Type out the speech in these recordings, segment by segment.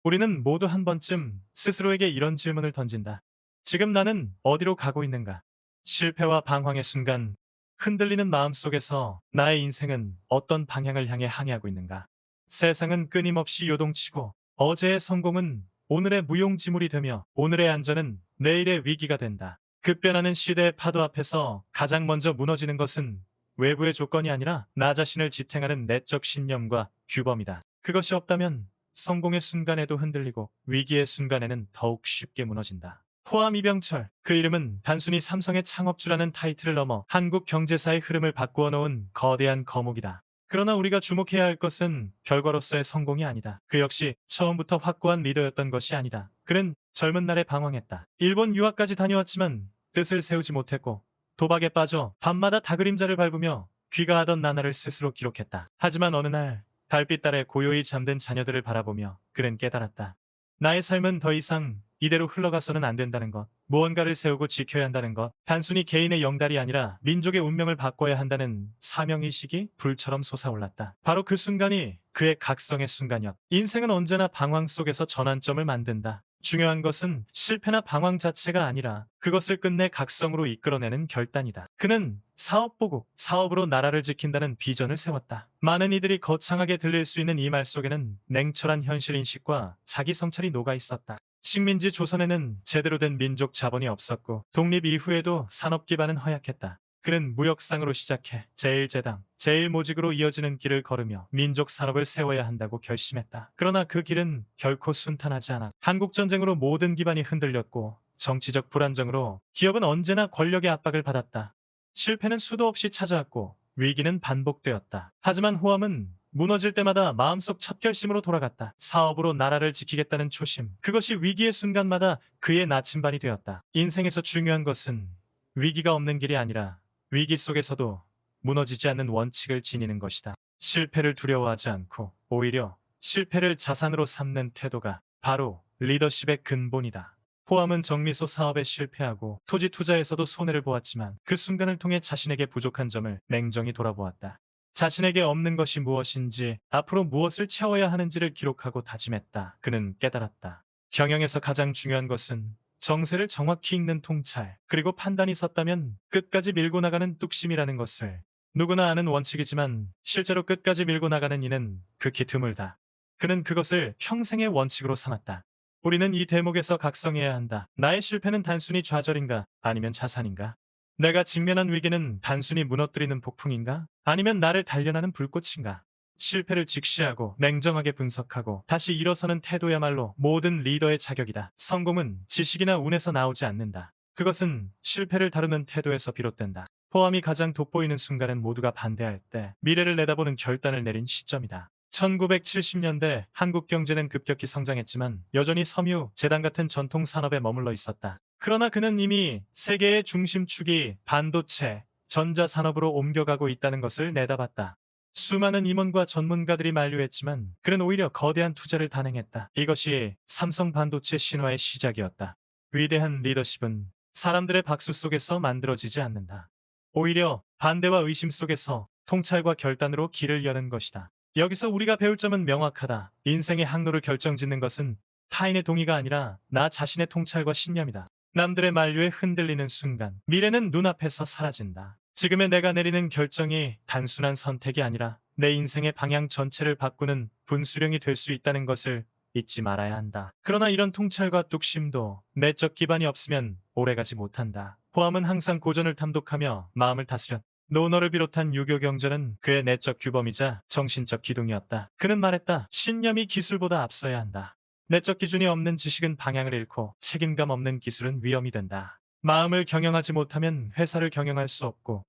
우리는 모두 한 번쯤 스스로에게 이런 질문을 던진다. 지금 나는 어디로 가고 있는가? 실패와 방황의 순간, 흔들리는 마음 속에서 나의 인생은 어떤 방향을 향해 항해하고 있는가? 세상은 끊임없이 요동치고 어제의 성공은 오늘의 무용지물이 되며 오늘의 안전은 내일의 위기가 된다. 급변하는 시대의 파도 앞에서 가장 먼저 무너지는 것은 외부의 조건이 아니라 나 자신을 지탱하는 내적 신념과 규범이다. 그것이 없다면 성공의 순간에도 흔들리고 위기의 순간에는 더욱 쉽게 무너진다. 호암 이병철, 그 이름은 단순히 삼성의 창업주라는 타이틀을 넘어 한국 경제사의 흐름을 바꾸어 놓은 거대한 거목이다. 그러나 우리가 주목해야 할 것은 결과로서의 성공이 아니다. 그 역시 처음부터 확고한 리더였던 것이 아니다. 그는 젊은 날에 방황했다. 일본 유학까지 다녀왔지만 뜻을 세우지 못했고 도박에 빠져 밤마다 다그림자를 밟으며 귀가하던 나날을 스스로 기록했다. 하지만 어느 날 달빛 아래 고요히 잠든 자녀들을 바라보며 그는 깨달았다. 나의 삶은 더 이상 이대로 흘러가서는 안 된다는 것. 무언가를 세우고 지켜야 한다는 것. 단순히 개인의 영달이 아니라 민족의 운명을 바꿔야 한다는 사명의식이 불처럼 솟아올랐다. 바로 그 순간이 그의 각성의 순간이었다. 인생은 언제나 방황 속에서 전환점을 만든다. 중요한 것은 실패나 방황 자체가 아니라 그것을 끝내 각성으로 이끌어내는 결단이다. 그는 사업보고 사업으로 나라를 지킨다는 비전을 세웠다. 많은 이들이 거창하게 들릴 수 있는 이 말 속에는 냉철한 현실인식과 자기 성찰이 녹아 있었다. 식민지 조선에는 제대로 된 민족 자본이 없었고 독립 이후에도 산업 기반은 허약했다. 그는 무역상으로 시작해 제1제당, 제1모직으로 이어지는 길을 걸으며 민족 산업을 세워야 한다고 결심했다. 그러나 그 길은 결코 순탄하지 않아. 한국전쟁으로 모든 기반이 흔들렸고 정치적 불안정으로 기업은 언제나 권력의 압박을 받았다. 실패는 수도 없이 찾아왔고 위기는 반복되었다. 하지만 호암은 무너질 때마다 마음속 첫 결심으로 돌아갔다. 사업으로 나라를 지키겠다는 초심. 그것이 위기의 순간마다 그의 나침반이 되었다. 인생에서 중요한 것은 위기가 없는 길이 아니라 위기 속에서도 무너지지 않는 원칙을 지니는 것이다. 실패를 두려워하지 않고 오히려 실패를 자산으로 삼는 태도가 바로 리더십의 근본이다. 포함은 정미소 사업에 실패하고 토지 투자에서도 손해를 보았지만 그 순간을 통해 자신에게 부족한 점을 냉정히 돌아보았다. 자신에게 없는 것이 무엇인지, 앞으로 무엇을 채워야 하는지를 기록하고 다짐했다. 그는 깨달았다. 경영에서 가장 중요한 것은 정세를 정확히 읽는 통찰, 그리고 판단이 섰다면 끝까지 밀고 나가는 뚝심이라는 것을. 누구나 아는 원칙이지만 실제로 끝까지 밀고 나가는 이는 극히 드물다. 그는 그것을 평생의 원칙으로 삼았다. 우리는 이 대목에서 각성해야 한다. 나의 실패는 단순히 좌절인가? 아니면 자산인가? 내가 직면한 위기는 단순히 무너뜨리는 폭풍인가? 아니면 나를 단련하는 불꽃인가? 실패를 직시하고 냉정하게 분석하고 다시 일어서는 태도야말로 모든 리더의 자격이다. 성공은 지식이나 운에서 나오지 않는다. 그것은 실패를 다루는 태도에서 비롯된다. 포함이 가장 돋보이는 순간은 모두가 반대할 때 미래를 내다보는 결단을 내린 시점이다. 1970년대 한국 경제는 급격히 성장했지만 여전히 섬유, 재단 같은 전통 산업에 머물러 있었다. 그러나 그는 이미 세계의 중심축이 반도체, 전자산업으로 옮겨가고 있다는 것을 내다봤다. 수많은 임원과 전문가들이 만류했지만 그는 오히려 거대한 투자를 단행했다. 이것이 삼성 반도체 신화의 시작이었다. 위대한 리더십은 사람들의 박수 속에서 만들어지지 않는다. 오히려 반대와 의심 속에서 통찰과 결단으로 길을 여는 것이다. 여기서 우리가 배울 점은 명확하다. 인생의 항로를 결정짓는 것은 타인의 동의가 아니라 나 자신의 통찰과 신념이다. 남들의 만류에 흔들리는 순간 미래는 눈앞에서 사라진다. 지금의 내가 내리는 결정이 단순한 선택이 아니라 내 인생의 방향 전체를 바꾸는 분수령이 될 수 있다는 것을 잊지 말아야 한다. 그러나 이런 통찰과 뚝심도 내적 기반이 없으면 오래가지 못한다. 포함은 항상 고전을 탐독하며 마음을 다스렸다. 노너를 비롯한 유교 경전은 그의 내적 규범이자 정신적 기둥이었다. 그는 말했다. 신념이 기술보다 앞서야 한다. 내적 기준이 없는 지식은 방향을 잃고 책임감 없는 기술은 위험이 된다. 마음을 경영하지 못하면 회사를 경영할 수 없고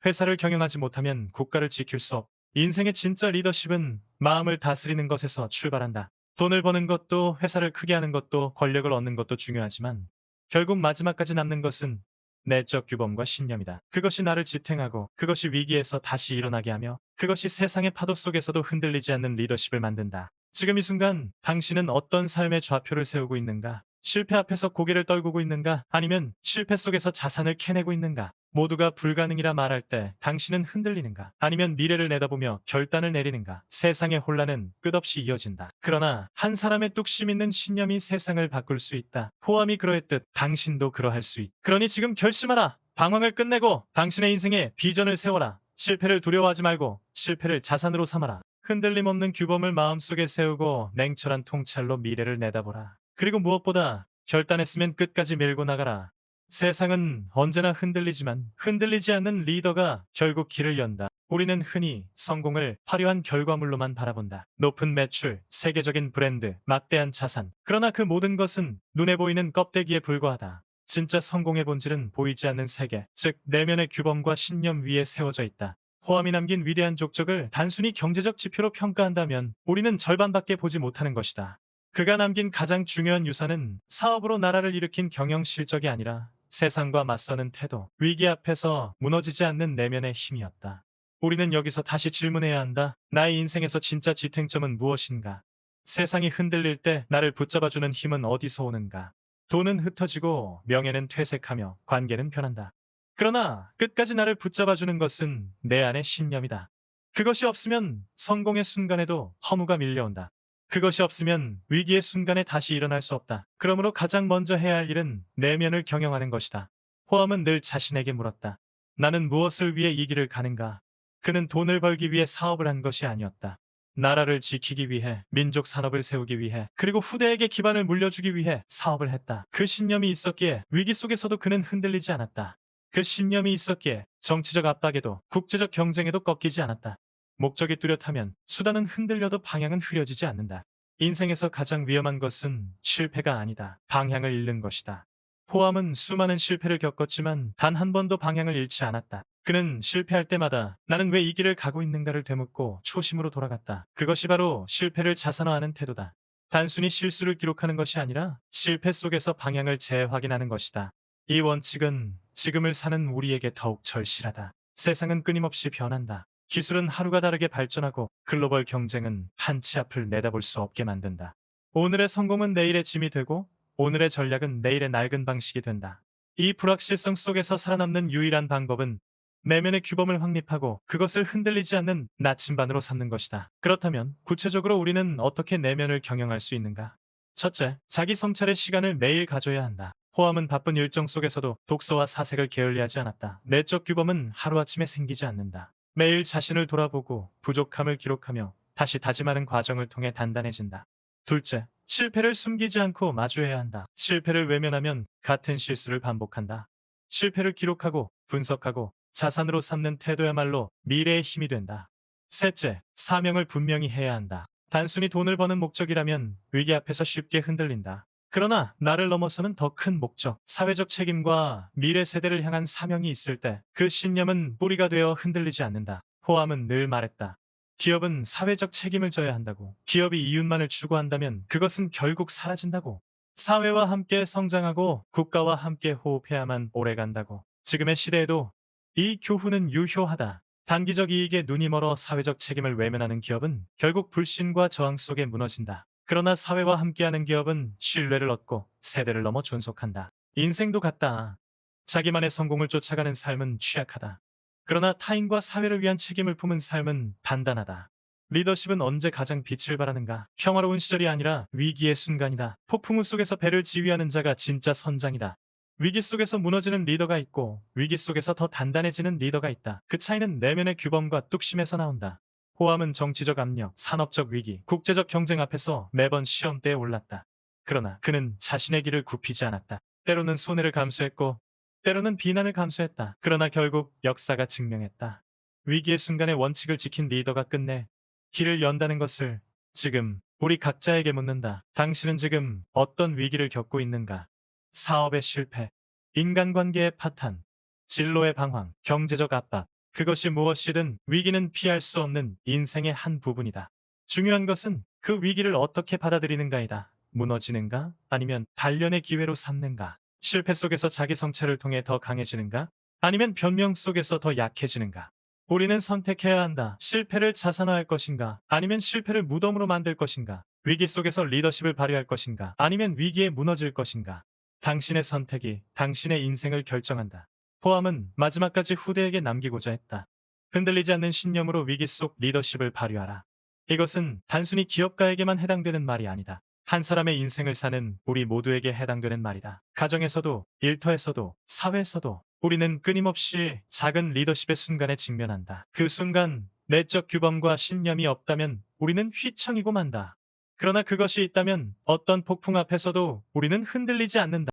회사를 경영하지 못하면 국가를 지킬 수 없고 인생의 진짜 리더십은 마음을 다스리는 것에서 출발한다. 돈을 버는 것도 회사를 크게 하는 것도 권력을 얻는 것도 중요하지만 결국 마지막까지 남는 것은 내적 규범과 신념이다. 그것이 나를 지탱하고 그것이 위기에서 다시 일어나게 하며 그것이 세상의 파도 속에서도 흔들리지 않는 리더십을 만든다. 지금 이 순간 당신은 어떤 삶의 좌표를 세우고 있는가? 실패 앞에서 고개를 떨구고 있는가? 아니면 실패 속에서 자산을 캐내고 있는가? 모두가 불가능이라 말할 때 당신은 흔들리는가? 아니면 미래를 내다보며 결단을 내리는가? 세상의 혼란은 끝없이 이어진다. 그러나 한 사람의 뚝심 있는 신념이 세상을 바꿀 수 있다. 호암이 그러했듯 당신도 그러할 수 있다. 그러니 지금 결심하라. 방황을 끝내고 당신의 인생에 비전을 세워라. 실패를 두려워하지 말고 실패를 자산으로 삼아라. 흔들림 없는 규범을 마음속에 세우고 냉철한 통찰로 미래를 내다보라. 그리고 무엇보다 결단했으면 끝까지 밀고 나가라. 세상은 언제나 흔들리지만 흔들리지 않는 리더가 결국 길을 연다. 우리는 흔히 성공을 화려한 결과물로만 바라본다. 높은 매출, 세계적인 브랜드, 막대한 자산. 그러나 그 모든 것은 눈에 보이는 껍데기에 불과하다. 진짜 성공의 본질은 보이지 않는 세계, 즉 내면의 규범과 신념 위에 세워져 있다. 호암이 남긴 위대한 족적을 단순히 경제적 지표로 평가한다면 우리는 절반밖에 보지 못하는 것이다. 그가 남긴 가장 중요한 유산은 사업으로 나라를 일으킨 경영 실적이 아니라 세상과 맞서는 태도, 위기 앞에서 무너지지 않는 내면의 힘이었다. 우리는 여기서 다시 질문해야 한다. 나의 인생에서 진짜 지탱점은 무엇인가? 세상이 흔들릴 때 나를 붙잡아주는 힘은 어디서 오는가? 돈은 흩어지고 명예는 퇴색하며 관계는 변한다. 그러나 끝까지 나를 붙잡아주는 것은 내 안의 신념이다. 그것이 없으면 성공의 순간에도 허무가 밀려온다. 그것이 없으면 위기의 순간에 다시 일어날 수 없다. 그러므로 가장 먼저 해야 할 일은 내면을 경영하는 것이다. 호암은 늘 자신에게 물었다. 나는 무엇을 위해 이 길을 가는가? 그는 돈을 벌기 위해 사업을 한 것이 아니었다. 나라를 지키기 위해, 민족 산업을 세우기 위해, 그리고 후대에게 기반을 물려주기 위해 사업을 했다. 그 신념이 있었기에 위기 속에서도 그는 흔들리지 않았다. 그 신념이 있었기에 정치적 압박에도 국제적 경쟁에도 꺾이지 않았다. 목적이 뚜렷하면 수단은 흔들려도 방향은 흐려지지 않는다. 인생에서 가장 위험한 것은 실패가 아니다. 방향을 잃는 것이다. 호암은 수많은 실패를 겪었지만 단 한 번도 방향을 잃지 않았다. 그는 실패할 때마다 나는 왜 이 길을 가고 있는가를 되묻고 초심으로 돌아갔다. 그것이 바로 실패를 자산화하는 태도다. 단순히 실수를 기록하는 것이 아니라 실패 속에서 방향을 재확인하는 것이다. 이 원칙은 지금을 사는 우리에게 더욱 절실하다. 세상은 끊임없이 변한다. 기술은 하루가 다르게 발전하고 글로벌 경쟁은 한 치 앞을 내다볼 수 없게 만든다. 오늘의 성공은 내일의 짐이 되고 오늘의 전략은 내일의 낡은 방식이 된다. 이 불확실성 속에서 살아남는 유일한 방법은 내면의 규범을 확립하고 그것을 흔들리지 않는 나침반으로 삼는 것이다. 그렇다면 구체적으로 우리는 어떻게 내면을 경영할 수 있는가? 첫째, 자기 성찰의 시간을 매일 가져야 한다. 호암은 바쁜 일정 속에서도 독서와 사색을 게을리하지 않았다. 내적 규범은 하루아침에 생기지 않는다. 매일 자신을 돌아보고 부족함을 기록하며 다시 다짐하는 과정을 통해 단단해진다. 둘째, 실패를 숨기지 않고 마주해야 한다. 실패를 외면하면 같은 실수를 반복한다. 실패를 기록하고 분석하고 자산으로 삼는 태도야말로 미래의 힘이 된다. 셋째, 사명을 분명히 해야 한다. 단순히 돈을 버는 목적이라면 위기 앞에서 쉽게 흔들린다. 그러나 나를 넘어서는 더 큰 목적, 사회적 책임과 미래 세대를 향한 사명이 있을 때 그 신념은 뿌리가 되어 흔들리지 않는다. 호암은 늘 말했다. 기업은 사회적 책임을 져야 한다고. 기업이 이윤만을 추구한다면 그것은 결국 사라진다고. 사회와 함께 성장하고 국가와 함께 호흡해야만 오래간다고. 지금의 시대에도 이 교훈은 유효하다. 단기적 이익에 눈이 멀어 사회적 책임을 외면하는 기업은 결국 불신과 저항 속에 무너진다. 그러나 사회와 함께하는 기업은 신뢰를 얻고 세대를 넘어 존속한다. 인생도 같다. 자기만의 성공을 쫓아가는 삶은 취약하다. 그러나 타인과 사회를 위한 책임을 품은 삶은 단단하다. 리더십은 언제 가장 빛을 발하는가? 평화로운 시절이 아니라 위기의 순간이다. 폭풍우 속에서 배를 지휘하는 자가 진짜 선장이다. 위기 속에서 무너지는 리더가 있고 위기 속에서 더 단단해지는 리더가 있다. 그 차이는 내면의 규범과 뚝심에서 나온다. 호암은 정치적 압력, 산업적 위기, 국제적 경쟁 앞에서 매번 시험대에 올랐다. 그러나 그는 자신의 길을 굽히지 않았다. 때로는 손해를 감수했고 때로는 비난을 감수했다. 그러나 결국 역사가 증명했다. 위기의 순간에 원칙을 지킨 리더가 끝내 길을 연다는 것을 지금 우리 각자에게 묻는다. 당신은 지금 어떤 위기를 겪고 있는가? 사업의 실패, 인간관계의 파탄, 진로의 방황, 경제적 압박. 그것이 무엇이든 위기는 피할 수 없는 인생의 한 부분이다. 중요한 것은 그 위기를 어떻게 받아들이는가이다. 무너지는가? 아니면 단련의 기회로 삼는가? 실패 속에서 자기 성찰을 통해 더 강해지는가? 아니면 변명 속에서 더 약해지는가? 우리는 선택해야 한다. 실패를 자산화할 것인가? 아니면 실패를 무덤으로 만들 것인가? 위기 속에서 리더십을 발휘할 것인가? 아니면 위기에 무너질 것인가? 당신의 선택이 당신의 인생을 결정한다. 포함은 마지막까지 후대에게 남기고자 했다. 흔들리지 않는 신념으로 위기 속 리더십을 발휘하라. 이것은 단순히 기업가에게만 해당되는 말이 아니다. 한 사람의 인생을 사는 우리 모두에게 해당되는 말이다. 가정에서도, 일터에서도, 사회에서도 우리는 끊임없이 작은 리더십의 순간에 직면한다. 그 순간 내적 규범과 신념이 없다면 우리는 휘청이고 만다. 그러나 그것이 있다면 어떤 폭풍 앞에서도 우리는 흔들리지 않는다.